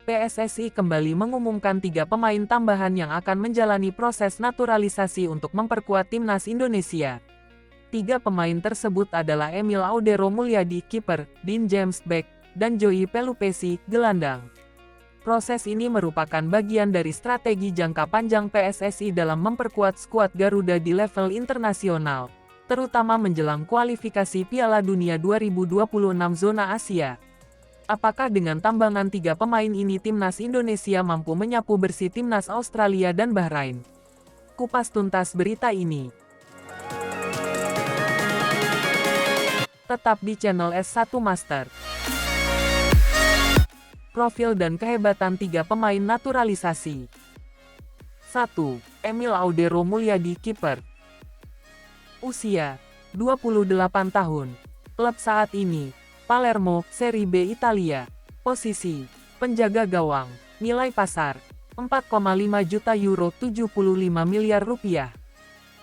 PSSI kembali mengumumkan 3 pemain tambahan yang akan menjalani proses naturalisasi untuk memperkuat timnas Indonesia. 3 pemain tersebut adalah Emil Audero Mulyadi, kiper, Dean James, bek, dan Joey Pelupesi, gelandang. Proses ini merupakan bagian dari strategi jangka panjang PSSI dalam memperkuat skuad Garuda di level internasional, terutama menjelang kualifikasi Piala Dunia 2026 zona Asia. Apakah dengan tambangan 3 pemain ini timnas Indonesia mampu menyapu bersih timnas Australia dan Bahrain? Kupas tuntas berita ini. Tetap di channel S1 Master. Profil dan kehebatan 3 pemain naturalisasi. 1. Emil Audero Mulyadi, kiper. Usia 28 tahun. Klub saat ini Palermo, Serie B Italia. Posisi penjaga gawang. Nilai pasar 4,5 juta euro, 75 miliar rupiah.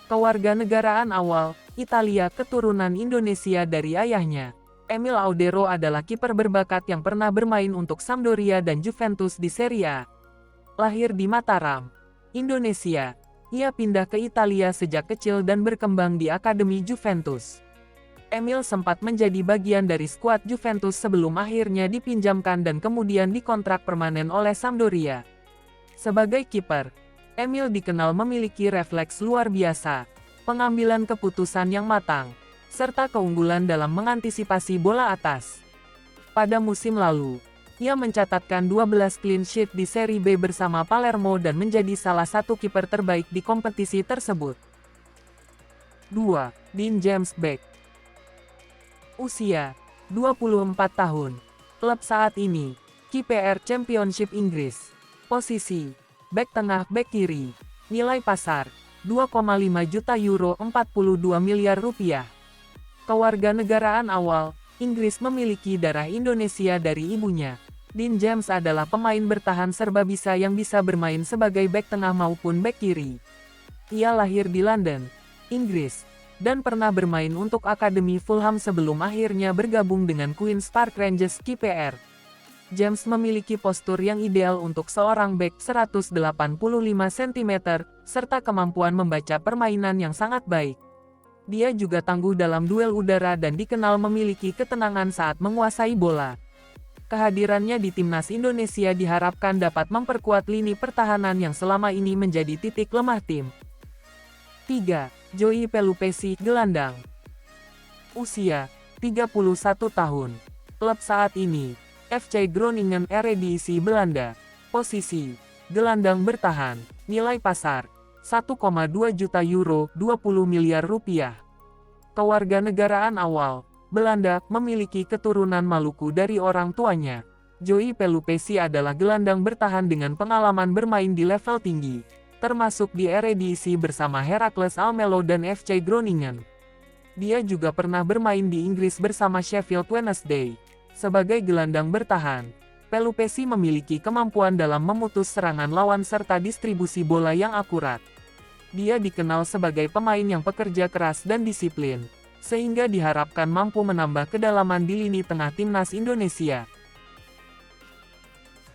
Kewarganegaraan awal Italia, keturunan Indonesia dari ayahnya. Emil Audero adalah kiper berbakat yang pernah bermain untuk Sampdoria dan Juventus di Serie A. Lahir di Mataram, Indonesia, ia pindah ke Italia sejak kecil dan berkembang di Akademi Juventus. Emil sempat menjadi bagian dari skuad Juventus sebelum akhirnya dipinjamkan dan kemudian dikontrak permanen oleh Sampdoria. Sebagai kiper, Emil dikenal memiliki refleks luar biasa, pengambilan keputusan yang matang, serta keunggulan dalam mengantisipasi bola atas. Pada musim lalu, ia mencatatkan 12 clean sheet di Serie B bersama Palermo dan menjadi salah satu kiper terbaik di kompetisi tersebut. 2. Dean James, bek. Usia 24 tahun. Klub saat ini KPR Championship Inggris. Posisi bek tengah, bek kiri. Nilai pasar 2,5 juta euro, 42 miliar rupiah. Kewarganegaraan awal Inggris, memiliki darah Indonesia dari ibunya. Dean James adalah pemain bertahan serba bisa yang bisa bermain sebagai bek tengah maupun bek kiri. Ia lahir di London, Inggris, dan pernah bermain untuk Akademi Fulham sebelum akhirnya bergabung dengan Queen's Park Rangers KPR. James memiliki postur yang ideal untuk seorang bek, 185 cm, serta kemampuan membaca permainan yang sangat baik. Dia juga tangguh dalam duel udara dan dikenal memiliki ketenangan saat menguasai bola. Kehadirannya di timnas Indonesia diharapkan dapat memperkuat lini pertahanan yang selama ini menjadi titik lemah tim. 3. Joey Pelupesi, gelandang. Usia 31 tahun. Klub saat ini FC Groningen Eredivisie Belanda. Posisi gelandang bertahan. Nilai pasar 1,2 juta euro, 20 miliar rupiah. Kewarganegaraan awal Belanda, memiliki keturunan Maluku dari orang tuanya. Joey Pelupesi adalah gelandang bertahan dengan pengalaman bermain di level tinggi, termasuk di Eredivisie bersama Heracles Almelo dan FC Groningen. Dia juga pernah bermain di Inggris bersama Sheffield Wednesday. Sebagai gelandang bertahan, Pelupesi memiliki kemampuan dalam memutus serangan lawan serta distribusi bola yang akurat. Dia dikenal sebagai pemain yang pekerja keras dan disiplin, sehingga diharapkan mampu menambah kedalaman di lini tengah timnas Indonesia.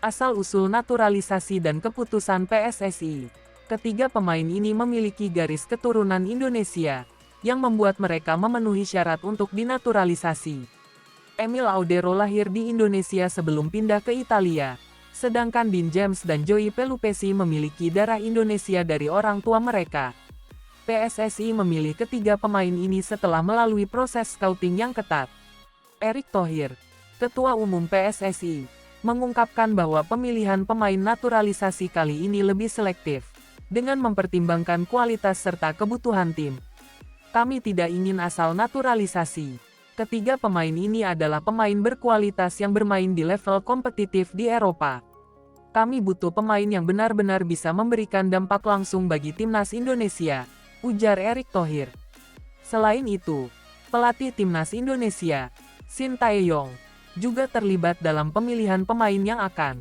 Asal-usul naturalisasi dan keputusan PSSI. Ketiga pemain ini memiliki garis keturunan Indonesia, yang membuat mereka memenuhi syarat untuk dinaturalisasi. Emil Audero lahir di Indonesia sebelum pindah ke Italia, sedangkan Dean James dan Joey Pelupesi memiliki darah Indonesia dari orang tua mereka. PSSI memilih ketiga pemain ini setelah melalui proses scouting yang ketat. Erick Thohir, Ketua Umum PSSI, mengungkapkan bahwa pemilihan pemain naturalisasi kali ini lebih selektif, dengan mempertimbangkan kualitas serta kebutuhan tim. Kami tidak ingin asal naturalisasi. Ketiga pemain ini adalah pemain berkualitas yang bermain di level kompetitif di Eropa. Kami butuh pemain yang benar-benar bisa memberikan dampak langsung bagi timnas Indonesia, ujar Erick Thohir. Selain itu, pelatih timnas Indonesia, Shin Tae-yong, juga terlibat dalam pemilihan pemain yang akan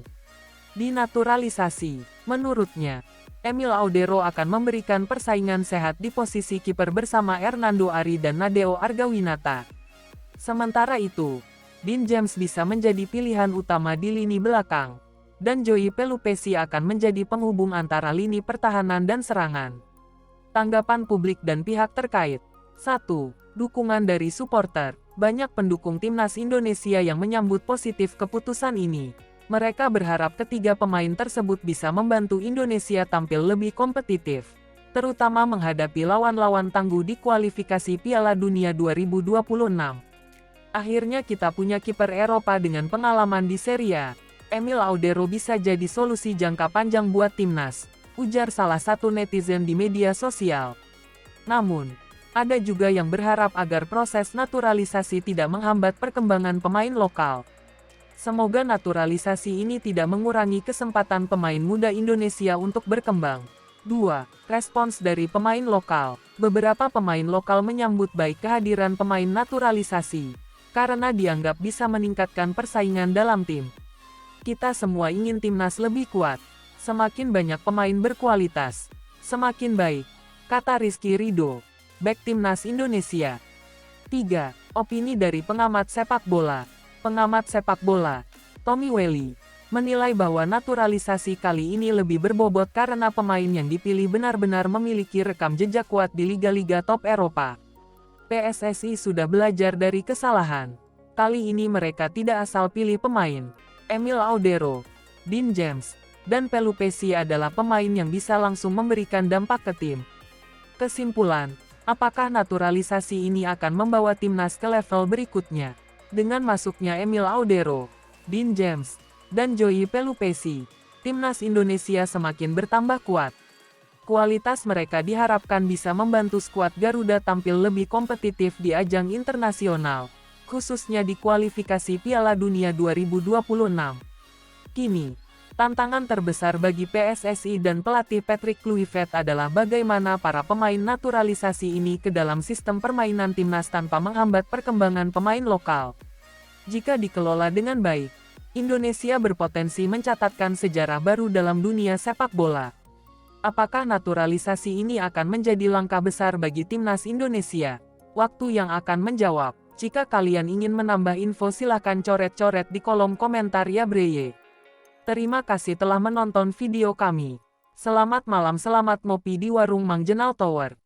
dinaturalisasi. Menurutnya, Emil Audero akan memberikan persaingan sehat di posisi kiper bersama Hernando Ari dan Nadeo Argawinata. Sementara itu, Dean James bisa menjadi pilihan utama di lini belakang. dan Joey Pelupesi akan menjadi penghubung antara lini pertahanan dan serangan. Tanggapan publik dan pihak terkait. 1. Dukungan dari supporter. Banyak pendukung timnas Indonesia yang menyambut positif keputusan ini. Mereka berharap ketiga pemain tersebut bisa membantu Indonesia tampil lebih kompetitif, terutama menghadapi lawan-lawan tangguh di kualifikasi Piala Dunia 2026. Akhirnya kita punya kiper Eropa dengan pengalaman di Serie A. Emil Audero bisa jadi solusi jangka panjang buat timnas, ujar salah satu netizen di media sosial. Namun, ada juga yang berharap agar proses naturalisasi tidak menghambat perkembangan pemain lokal. Semoga naturalisasi ini tidak mengurangi kesempatan pemain muda Indonesia untuk berkembang. 2. Respons dari pemain lokal. Beberapa pemain lokal menyambut baik kehadiran pemain naturalisasi, karena dianggap bisa meningkatkan persaingan dalam tim. Kita semua ingin timnas lebih kuat. Semakin banyak pemain berkualitas, semakin baik, kata Rizky Ridho, bek timnas Indonesia. 3. Opini dari pengamat sepak bola. Pengamat sepak bola, Tommy Welly, menilai bahwa naturalisasi kali ini lebih berbobot karena pemain yang dipilih benar-benar memiliki rekam jejak kuat di liga-liga top Eropa. PSSI sudah belajar dari kesalahan. Kali ini mereka tidak asal pilih pemain. Emil Audero, Dean James, dan Pelupesi adalah pemain yang bisa langsung memberikan dampak ke tim. Kesimpulan, apakah naturalisasi ini akan membawa timnas ke level berikutnya? Dengan masuknya Emil Audero, Dean James, dan Joey Pelupesi, timnas Indonesia semakin bertambah kuat. Kualitas mereka diharapkan bisa membantu skuad Garuda tampil lebih kompetitif di ajang internasional, khususnya di kualifikasi Piala Dunia 2026. Kini, tantangan terbesar bagi PSSI dan pelatih Patrick Kluivert adalah bagaimana para pemain naturalisasi ini ke dalam sistem permainan timnas tanpa menghambat perkembangan pemain lokal. Jika dikelola dengan baik, Indonesia berpotensi mencatatkan sejarah baru dalam dunia sepak bola. Apakah naturalisasi ini akan menjadi langkah besar bagi timnas Indonesia? Waktu yang akan menjawab. Jika kalian ingin menambah info silahkan coret-coret di kolom komentar ya breye. Terima kasih telah menonton video kami. Selamat malam, selamat ngopi di warung Mang Jenal Tower.